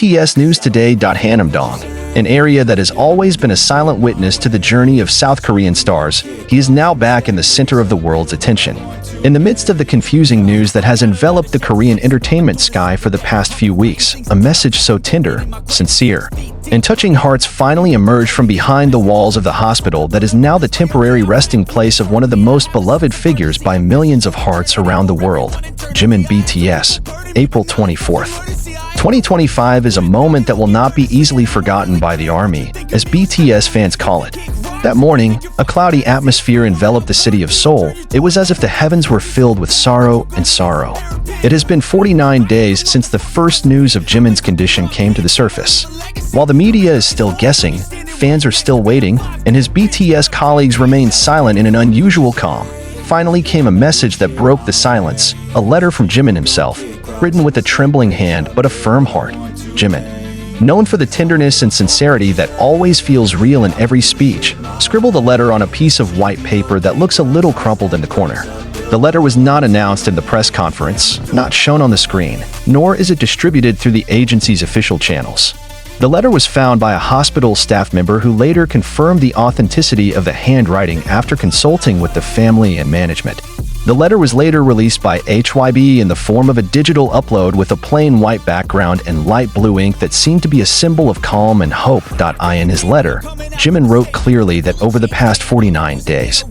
BTS News Today. Hanamdong, an area that has always been a silent witness to the journey of South Korean stars, he is now back in the center of the world's attention. In the midst of the confusing news that has enveloped the Korean entertainment sky for the past few weeks, a message so tender, sincere, and touching hearts finally emerged from behind the walls of the hospital that is now the temporary resting place of one of the most beloved figures by millions of hearts around the world. Jimin BTS, April 24th. 2025 is a moment that will not be easily forgotten by the ARMY, as BTS fans call it. That morning, a cloudy atmosphere enveloped the city of Seoul. It was as if the heavens were filled with sorrow and sorrow. It has been 49 days since the first news of Jimin's condition came to the surface. While the media is still guessing, fans are still waiting, and his BTS colleagues remain silent in an unusual calm. Finally came a message that broke the silence, a letter from Jimin himself, written with a trembling hand but a firm heart. Jimin, known for the tenderness and sincerity that always feels real in every speech, scribbled a letter on a piece of white paper that looks a little crumpled in the corner. The letter was not announced in the press conference, not shown on the screen, nor is it distributed through the agency's official channels. The letter was found by a hospital staff member who later confirmed the authenticity of the handwriting after consulting with the family and management. The letter was later released by HYB in the form of a digital upload with a plain white background and light blue ink that seemed to be a symbol of calm and hope. In his letter, Jimin wrote clearly that over the past 49 days,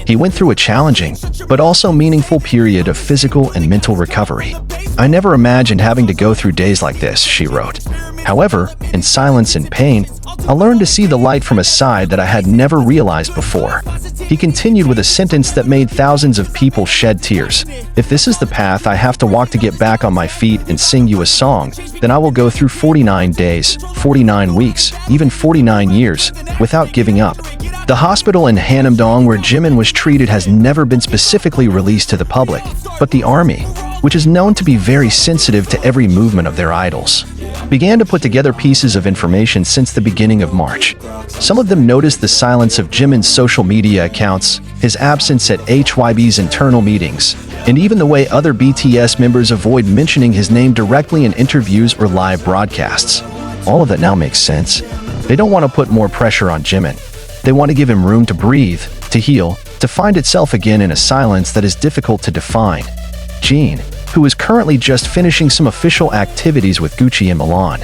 he went through a challenging, but also meaningful period of physical and mental recovery. I never imagined having to go through days like this, she wrote. However, in silence and pain, I learned to see the light from a side that I had never realized before. He continued with a sentence that made thousands of people shed tears. If this is the path I have to walk to get back on my feet and sing you a song, then I will go through 49 days, 49 weeks, even 49 years, without giving up. The hospital in Hanamdong where Jimin was treated has never been specifically released to the public, but the ARMY, which is known to be very sensitive to every movement of their idols, began to put together pieces of information since the beginning of March. Some of them noticed the silence of Jimin's social media accounts, his absence at HYB's internal meetings, and even the way other BTS members avoid mentioning his name directly in interviews or live broadcasts. All of that now makes sense. They don't want to put more pressure on Jimin. They want to give him room to breathe, to heal, to find itself again in a silence that is difficult to define. Jin, who is currently just finishing some official activities with Gucci in Milan,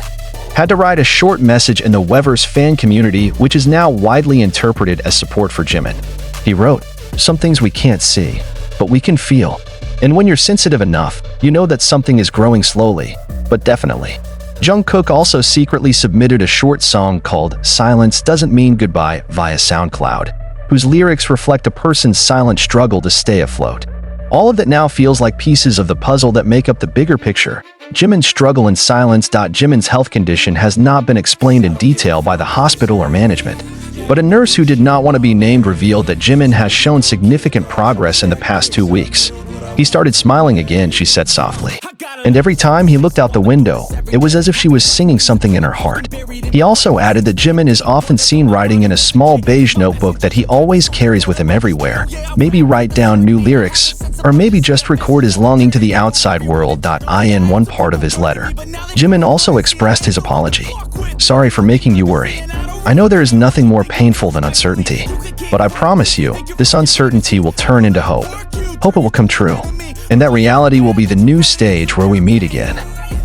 had to write a short message in the Weverse fan community, which is now widely interpreted as support for Jimin. He wrote, "Some things we can't see, but we can feel. And when you're sensitive enough, you know that something is growing slowly, but definitely." Jungkook also secretly submitted a short song called Silence Doesn't Mean Goodbye via SoundCloud, whose lyrics reflect a person's silent struggle to stay afloat. All of that now feels like pieces of the puzzle that make up the bigger picture. Jimin's struggle in silence. Jimin's health condition has not been explained in detail by the hospital or management, but a nurse who did not want to be named revealed that Jimin has shown significant progress in the past 2 weeks. He started smiling again, she said softly. And every time he looked out the window, it was as if she was singing something in her heart. He also added that Jimin is often seen writing in a small beige notebook that he always carries with him everywhere. Maybe write down new lyrics, or maybe just record his longing to the outside world. In one part of his letter, Jimin also expressed his apology. "Sorry for making you worry. I know there is nothing more painful than uncertainty, but I promise you, this uncertainty will turn into hope. Hope it will come true, and that reality will be the new stage where we meet again."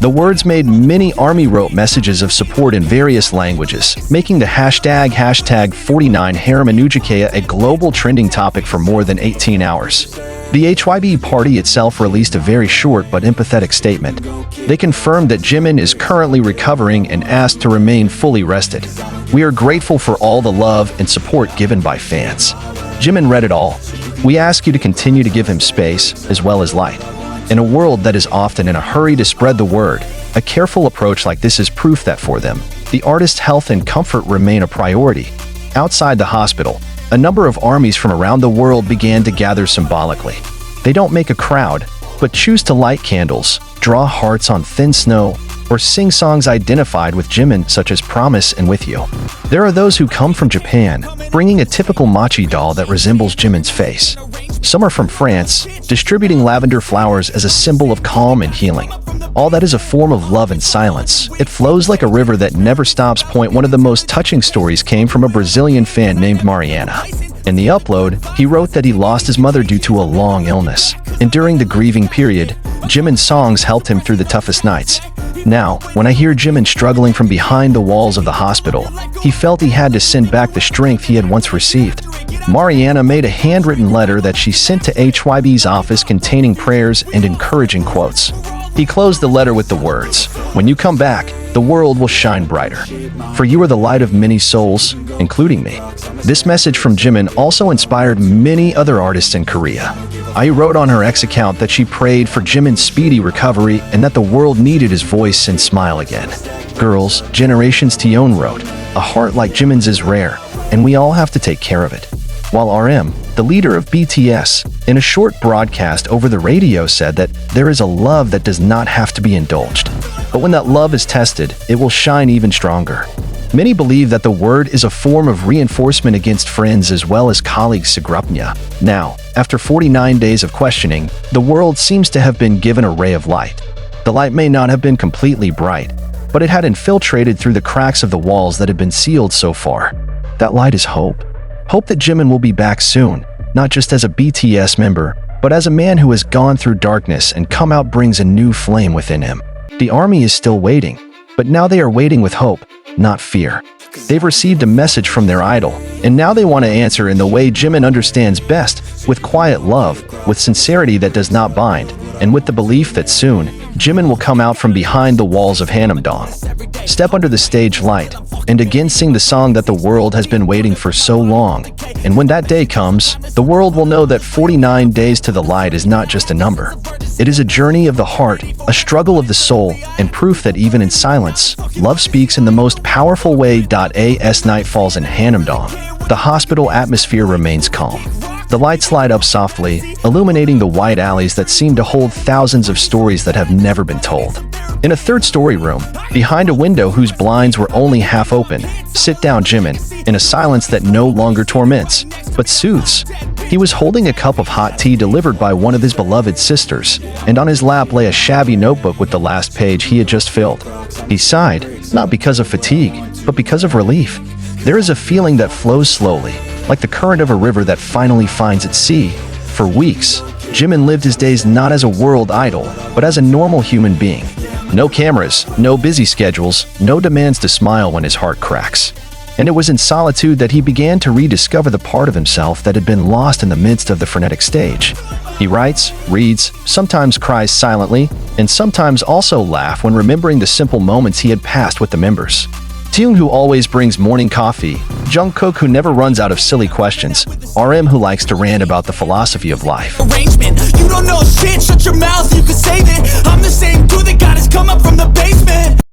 The words made many ARMY wrote messages of support in various languages, making the hashtag 49 Haramanujikaya a global trending topic for more than 18 hours. The HYB party itself released a very short but empathetic statement. They confirmed that Jimin is currently recovering and asked to remain fully rested. "We are grateful for all the love and support given by fans." Jimin read it all. "We ask you to continue to give him space, as well as light. In a world that is often in a hurry to spread the word, a careful approach like this is proof that for them, the artist's health and comfort remain a priority." Outside the hospital, a number of armies from around the world began to gather symbolically. They don't make a crowd, but choose to light candles, draw hearts on thin snow, or sing songs identified with Jimin such as Promise and With You. There are those who come from Japan, bringing a typical mochi doll that resembles Jimin's face. Some are from France, distributing lavender flowers as a symbol of calm and healing. All that is a form of love in silence. It flows like a river that never stops. One of the most touching stories came from a Brazilian fan named Mariana. In the upload, he wrote that he lost his mother due to a long illness, and during the grieving period, Jimin's songs helped him through the toughest nights. Now, when I hear Jimin struggling from behind the walls of the hospital, he felt he had to send back the strength he had once received. Mariana made a handwritten letter that she sent to HYB's office containing prayers and encouraging quotes. He closed the letter with the words, "When you come back, the world will shine brighter. For you are the light of many souls, including me." This message from Jimin also inspired many other artists in Korea. IU wrote on her X account that she prayed for Jimin's speedy recovery and that the world needed his voice and smile again. Girls, Generations Tion wrote, "A heart like Jimin's is rare, and we all have to take care of it." While RM, the leader of BTS, in a short broadcast over the radio said that there is a love that does not have to be indulged. But when that love is tested, it will shine even stronger. Many believe that the word is a form of reinforcement against friends as well as colleagues. Now, after 49 days of questioning, the world seems to have been given a ray of light. The light may not have been completely bright, but it had infiltrated through the cracks of the walls that had been sealed so far. That light is hope. Hope that Jimin will be back soon, not just as a BTS member, but as a man who has gone through darkness and come out brings a new flame within him. The army is still waiting, but now they are waiting with hope, not fear. They've received a message from their idol, and now they want to answer in the way Jimin understands best, with quiet love, with sincerity that does not bind, and with the belief that soon, Jimin will come out from behind the walls of Hanamdong, step under the stage light, and again sing the song that the world has been waiting for so long. And when that day comes, the world will know that 49 days to the light is not just a number. It is a journey of the heart, a struggle of the soul, and proof that even in silence, love speaks in the most powerful way. As night falls in Hanamdong, the hospital atmosphere remains calm. The lights light up softly, illuminating the wide alleys that seem to hold thousands of stories that have never been told. In a third-story room, behind a window whose blinds were only half open, sit down Jimin, in a silence that no longer torments, but soothes. He was holding a cup of hot tea delivered by one of his beloved sisters, and on his lap lay a shabby notebook with the last page he had just filled. He sighed, not because of fatigue, but because of relief. There is a feeling that flows slowly, like the current of a river that finally finds its sea. For weeks, Jimin lived his days not as a world idol, but as a normal human being. No cameras, no busy schedules, no demands to smile when his heart cracks. And it was in solitude that he began to rediscover the part of himself that had been lost in the midst of the frenetic stage. He writes, reads, sometimes cries silently, and sometimes also laughs when remembering the simple moments he had passed with the members. Taeyong, who always brings morning coffee, Jungkook, who never runs out of silly questions, RM, who likes to rant about the philosophy of life. Arrangement, you don't know